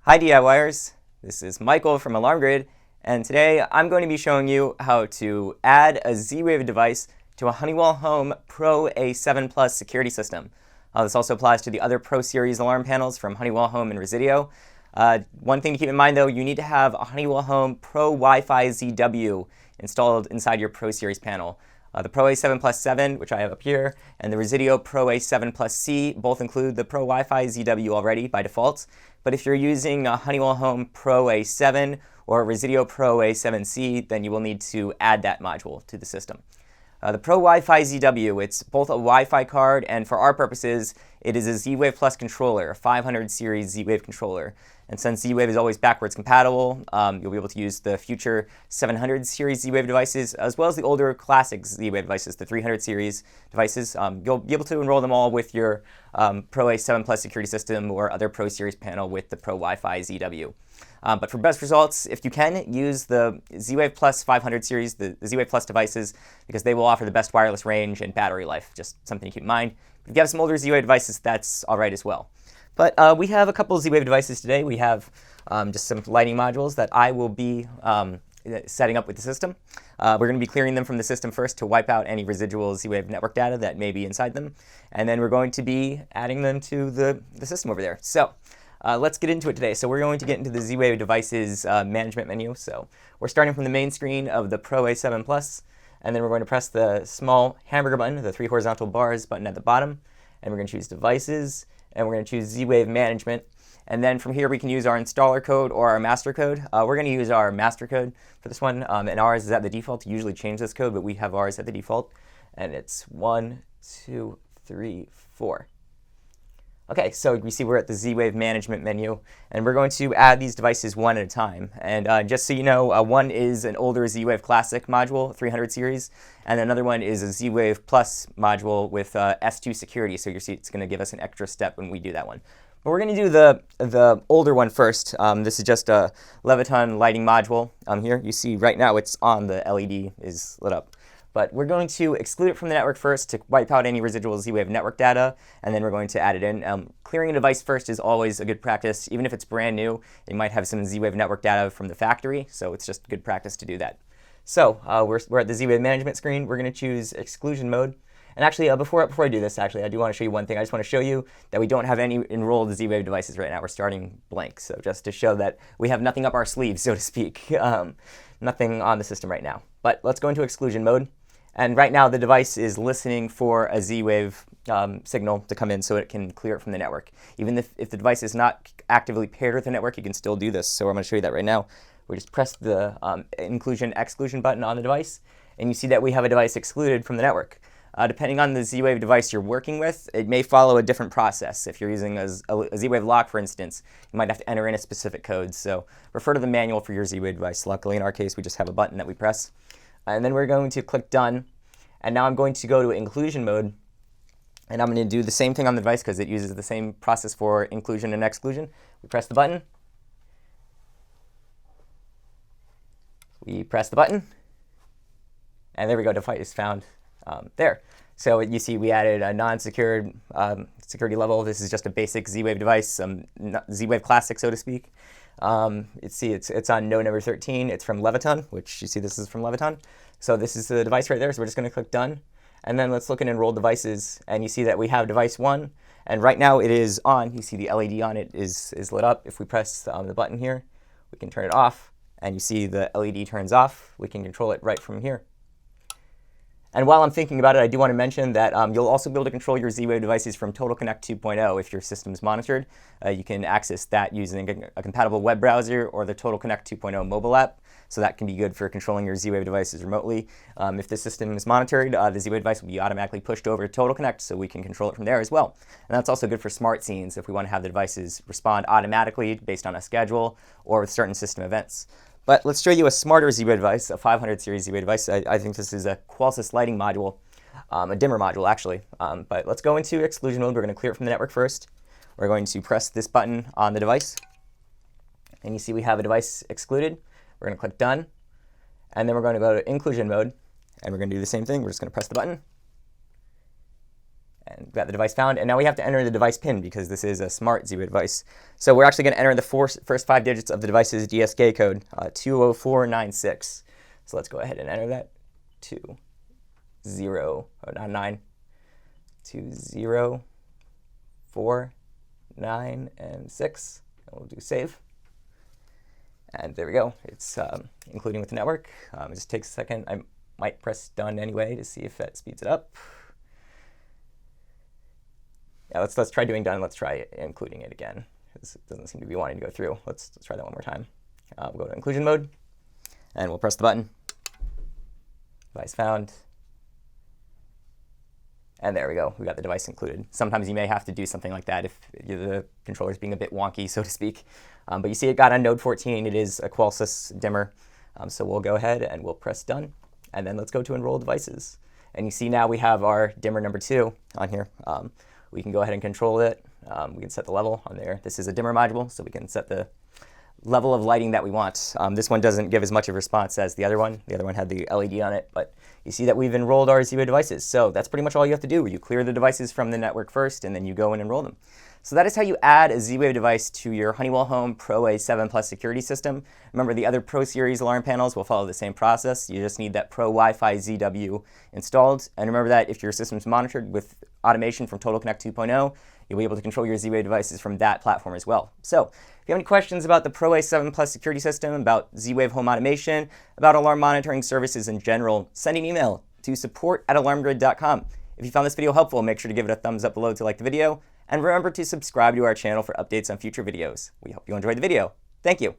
Hi DIYers, this is Michael from Alarm Grid, and today I'm going to be showing you how to add a Z-Wave device to a Honeywell Home PROA7PLUS security system. This also applies to the other ProSeries alarm panels from Honeywell Home and Resideo. One thing to keep in mind though, you need to have a Honeywell Home ProWiFiZW installed inside your ProSeries panel. The PROA7PLUS7, which I have up here, and the Resideo PROA7PLUSC both include the ProWiFiZW already by default. But if you're using a Honeywell Home PROA7 or a Resideo PROA7C, then you will need to add that module to the system. The ProWiFiZW, it's both a Wi-Fi card, and for our purposes, it is a Z-Wave Plus controller, a 500 series Z-Wave controller. And since Z-Wave is always backwards compatible, you'll be able to use the future 700 series Z-Wave devices, as well as the older classic Z-Wave devices, the 300 series devices. You'll be able to enroll them all with your PROA7 security system or other ProSeries panel with the ProWiFiZW. But for best results, if you can, use the Z-Wave Plus 500 series, the Z-Wave Plus devices, because they will offer the best wireless range and battery life. Just something to keep in mind. If you have some older Z-Wave devices, that's all right as well. But we have a couple of Z-Wave devices today. We have just some lighting modules that I will be setting up with the system. We're going to be clearing them from the system first to wipe out any residual Z-Wave network data that may be inside them. And then we're going to be adding them to the system over there. So let's get into it today. So we're going to get into the Z-Wave devices management menu. So we're starting from the main screen of the PROA7PLUS, and then we're going to press the small hamburger button, the 3 horizontal bars button at the bottom, and we're going to choose devices, and we're going to choose Z-Wave management. And then from here we can use our installer code or our master code. We're going to use our master code for this one, and ours is at the default. You usually change this code, but we have ours at the default, and it's 1, 2, 3, 4. Okay, so you see we're at the Z-Wave management menu, and we're going to add these devices one at a time. And just so you know, one is an older Z-Wave Classic module, 300 series, and another one is a Z-Wave Plus module with S2 security, so you see it's going to give us an extra step when we do that one. But we're going to do the older one first. This is just a Leviton lighting module. Here you see right now it's on, the LED is lit up. But we're going to exclude it from the network first to wipe out any residual Z-Wave network data, and then we're going to add it in. Clearing a device first is always a good practice. Even if it's brand new, it might have some Z-Wave network data from the factory, so it's just good practice to do that. So we're at the Z-Wave management screen. We're going to choose Exclusion Mode. And actually, before I do this, I do want to show you one thing. I just want to show you that we don't have any enrolled Z-Wave devices right now. We're starting blank, so just to show that we have nothing up our sleeves, so to speak. Nothing on the system right now. But let's go into Exclusion Mode. And right now, the device is listening for a Z-Wave signal to come in so it can clear it from the network. Even if the device is not actively paired with the network, you can still do this. So I'm going to show you that right now. We just press the inclusion/exclusion button on the device, and you see that we have a device excluded from the network. Depending on the Z-Wave device you're working with, it may follow a different process. If you're using a Z-Wave lock, for instance, you might have to enter in a specific code. So refer to the manual for your Z-Wave device. Luckily, in our case, we just have a button that we press. And then we're going to click Done. And now I'm going to go to Inclusion Mode. And I'm going to do the same thing on the device because it uses the same process for inclusion and exclusion. We press the button. We press the button. And there we go, device found there. So you see we added a non-secured security level. This is just a basic Z-Wave device, Z-Wave Classic, so to speak. It's on node number 13. It's from Leviton, which you see this is from Leviton. So this is the device right there. So we're just going to click Done. And then let's look in Enroll Devices. And you see that we have device 1. And right now it is on. You see the LED on it is lit up. If we press the button here, we can turn it off. And you see the LED turns off. We can control it right from here. And while I'm thinking about it, I do want to mention that you'll also be able to control your Z-Wave devices from Total Connect 2.0 if your system is monitored. You can access that using a compatible web browser or the Total Connect 2.0 mobile app. So that can be good for controlling your Z-Wave devices remotely. If the system is monitored, the Z-Wave device will be automatically pushed over to Total Connect, so we can control it from there as well. And that's also good for smart scenes if we want to have the devices respond automatically based on a schedule or with certain system events. But let's show you a smarter Z-Wave device, a 500 series Z-Wave device. I think this is a Qolsys lighting module, a dimmer module actually. But let's go into Exclusion Mode. We're going to clear it from the network first. We're going to press this button on the device. And you see we have a device excluded. We're going to click Done. And then we're going to go to Inclusion Mode. And we're going to do the same thing. We're just going to press the button. And we got the device found, and now we have to enter the device PIN because this is a smart Z-Wave device. So we're actually going to enter the first 5 digits of the device's DSK code, 20496. So let's go ahead and enter that. 20496, and 6. And we'll do save. And there we go. It's including with the network. It just takes a second. I might press done anyway to see if that speeds it up. Yeah, let's try doing done. Let's try including it again. It doesn't seem to be wanting to go through. Let's try that one more time. We'll go to inclusion mode, and we'll press the button. Device found. And there we go. We got the device included. Sometimes you may have to do something like that if the controller's being a bit wonky, so to speak. But you see it got on node 14. It is a QualSys dimmer. So we'll go ahead and we'll press done. And then let's go to Enroll Devices. And you see now we have our dimmer number 2 on here. We can go ahead and control it. We can set the level on there. This is a dimmer module, so we can set the level of lighting that we want. This one doesn't give as much of a response as the other one. The other one had the LED on it, but you see that we've enrolled our Z-Wave devices. So that's pretty much all you have to do. You clear the devices from the network first, and then you go and enroll them. So that is how you add a Z-Wave device to your Honeywell Home PROA7PLUS security system. Remember, the other ProSeries alarm panels will follow the same process. You just need that ProWiFIZW installed. And remember that if your system's monitored with automation from Total Connect 2.0, you'll be able to control your Z-Wave devices from that platform as well. So if you have any questions about the PROA7PLUS security system, about Z-Wave home automation, about alarm monitoring services in general, send an email to support@alarmgrid.com. If you found this video helpful, make sure to give it a thumbs up below to like the video. And remember to subscribe to our channel for updates on future videos. We hope you enjoyed the video. Thank you.